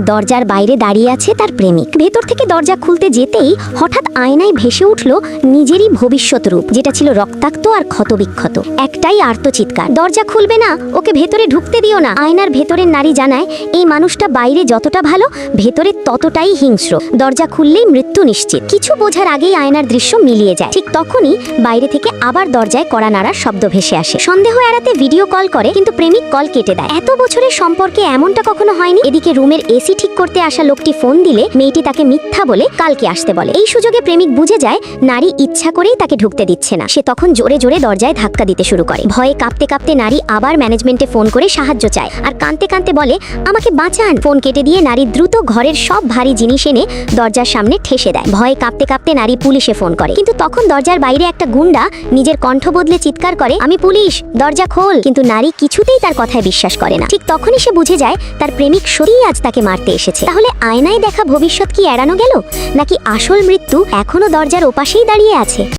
দরজার বাইরে দাঁড়িয়ে আছে তার প্রেমিক। ভেতর থেকে দরজা খুলতে যেতেই হঠাৎ আয়নায় ভেসে উঠল নিজেরই ভবিষ্যৎ রূপ, যেটা ছিল রক্তাক্ত আর ক্ষতবিক্ষত। একটাই আর্তচিৎকার, দরজা খুলবে না, ওকে ভেতরে ঢুকতে দিও না। আয়নার ভেতরের নারী জানায় এই মানুষটা বাইরে যতটা ভালো, ভেতরে ততটাই হিংস্র। দরজা খুললেই মৃত্যু নিশ্চিত। কিছু বোঝার আগেই আয়নার দৃশ্য মিলিয়ে যায়। ঠিক তখনই বাইরে থেকে আবার দরজায় কড়া নাড়ার শব্দ ভেসে আসে। সন্দেহ এড়াতে ভিডিও কল করে, কিন্তু প্রেমিক কল কেটে দেয়। এত বছরের সম্পর্কে এমনটা কখনো হয়নি। এদিকে রুমের এসি ঠিক করতে আসা লোকটি ফোন দিলে মেয়েটি তাকে মিথ্যা বলে কালকে আসতে বলে। এই সুযোগে প্রেমিক বুঝে যায় নারী ইচ্ছা করেই তাকে ঢুকতে দিচ্ছে না। সে তখন জোরে জোরে দরজায় ধাক্কা দিতে শুরু করে। ভয়ে কাঁপতে কাঁপতে নারী আবার ম্যানেজমেন্টে ফোন করে সাহায্য চায় আর কাঁদতে কাঁদতে বলে আমাকে বাঁচান। ফোন কেটে দিয়ে নারী দ্রুত ঘরের সব ভারী জিনিস এনে দরজার সামনে ঠেসে দেয়। ভয়ে কাঁপতে কাঁপতে নারী পুলিশে ফোন করে, কিন্তু তখন দরজার বাইরে একটা গুন্ডা নিজের কণ্ঠ বদলে চিৎকার করে আমি পুলিশ, দরজা খোল। কিন্তু নারী কিছুতেই তার কথায় বিশ্বাস করে না। ঠিক তখনই সে বুঝে যায় তার প্রেমিক সত্যিই আজ তাকে মারতে এসেছে। তাহলে আয়নায় দেখা ভবিষ্যৎ কি এড়ানো গেল, নাকি আসল মৃত্যু এখনো দরজার ওপাশেই দাঁড়িয়ে আছে?